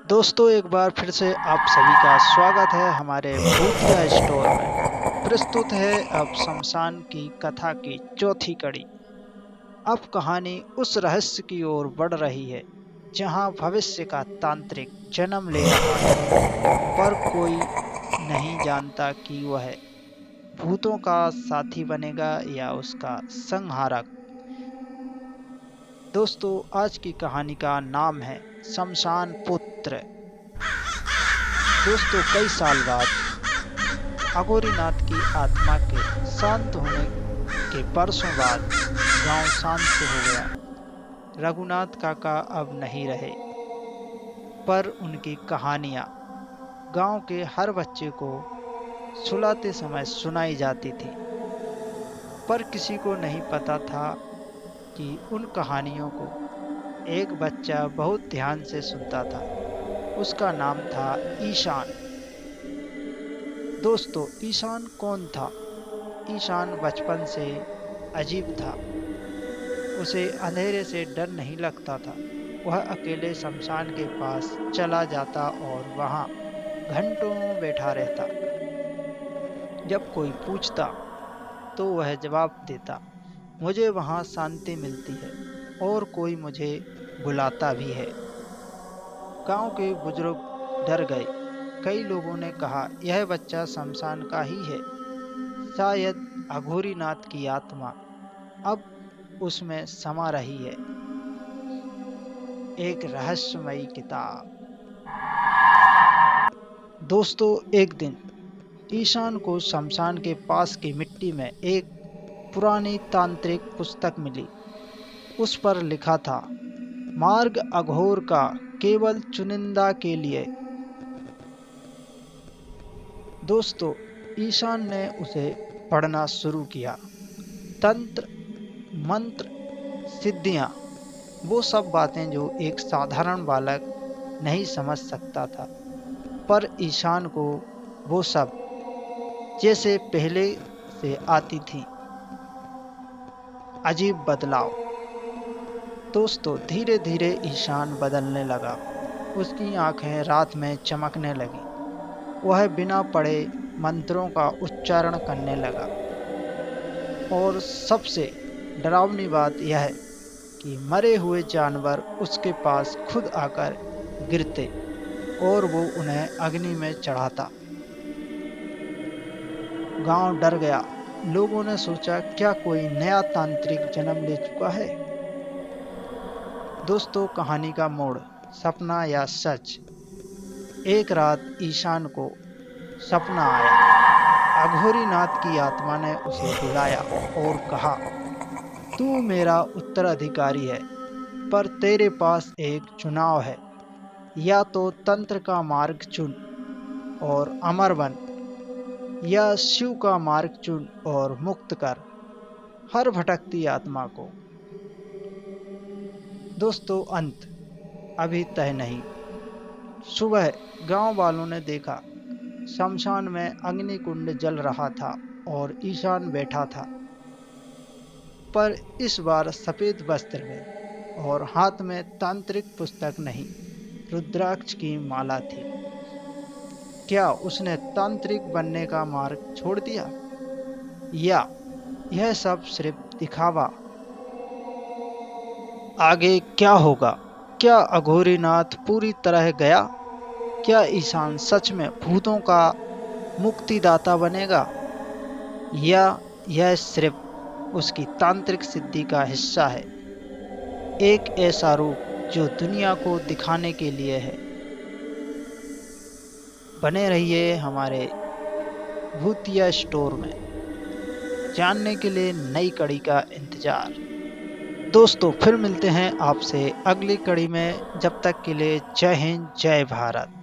दोस्तों, एक बार फिर से आप सभी का स्वागत है हमारे भूतिया स्टोर में। प्रस्तुत है अब शमशान की कथा की चौथी कड़ी। अब कहानी उस रहस्य की ओर बढ़ रही है जहां भविष्य का तांत्रिक जन्म ले रहा है, पर कोई नहीं जानता कि वह भूतों का साथी बनेगा या उसका संहारक। दोस्तों, आज की कहानी का नाम है शमशान पुत्र। दोस्तों, कई साल बाद अघोरीनाथ की आत्मा के शांत होने के परसों बाद गांव शांत से हो गया। रघुनाथ काका अब नहीं रहे, पर उनकी कहानियां गांव के हर बच्चे को सुलाते समय सुनाई जाती थी। पर किसी को नहीं पता था कि उन कहानियों को एक बच्चा बहुत ध्यान से सुनता था। उसका नाम था ईशान। दोस्तों, ईशान कौन था? ईशान बचपन से अजीब था। उसे अंधेरे से डर नहीं लगता था। वह अकेले शमशान के पास चला जाता और वहां घंटों बैठा रहता। जब कोई पूछता तो वह जवाब देता, मुझे वहां शांति मिलती है और कोई मुझे बुलाता भी है। गांव के बुजुर्ग डर गए। कई लोगों ने कहा, यह बच्चा शमशान का ही है, शायद अघोरीनाथ की आत्मा अब उसमें समा रही है। एक रहस्यमयी किताब। दोस्तों, एक दिन ईशान को शमशान के पास की मिट्टी में एक पुरानी तांत्रिक पुस्तक मिली। उस पर लिखा था, मार्ग अघोर का केवल चुनिंदा के लिए। दोस्तों, ईशान ने उसे पढ़ना शुरू किया। तंत्र, मंत्र, सिद्धियां, वो सब बातें जो एक साधारण बालक नहीं समझ सकता था। पर ईशान को वो सब जैसे पहले से आती थी। अजीब बदलाव। दोस्तों, धीरे धीरे ईशान बदलने लगा। उसकी आंखें रात में चमकने लगी। वह बिना पढ़े मंत्रों का उच्चारण करने लगा। और सबसे डरावनी बात यह है कि मरे हुए जानवर उसके पास खुद आकर गिरते और वो उन्हें अग्नि में चढ़ाता। गांव डर गया। लोगों ने सोचा, क्या कोई नया तांत्रिक जन्म ले चुका है? दोस्तों, कहानी का मोड़, सपना या सच। एक रात ईशान को सपना आया। अघोरीनाथ की आत्मा ने उसे बुलाया और कहा, तू मेरा उत्तराधिकारी है, पर तेरे पास एक चुनाव है। या तो तंत्र का मार्ग चुन और अमर बन, या शिव का मार्ग चुन और मुक्त कर हर भटकती आत्मा को। दोस्तों, अंत अभी तय नहीं। सुबह गांव वालों ने देखा, शमशान में अग्नि कुंड जल रहा था और ईशान बैठा था, पर इस बार सफेद वस्त्र में और हाथ में तांत्रिक पुस्तक नहीं, रुद्राक्ष की माला थी। क्या उसने तांत्रिक बनने का मार्ग छोड़ दिया, या यह सब सिर्फ दिखावा? आगे क्या होगा? क्या अघोरीनाथ पूरी तरह गया? क्या ईशान सच में भूतों का मुक्तिदाता बनेगा, या यह सिर्फ उसकी तांत्रिक सिद्धि का हिस्सा है, एक ऐसा रूप जो दुनिया को दिखाने के लिए है? बने रहिए हमारे भूतिया स्टोर में, जानने के लिए नई कड़ी का इंतजार। दोस्तों, फिर मिलते हैं आपसे अगली कड़ी में। जब तक के लिए जय हिंद, जय भारत।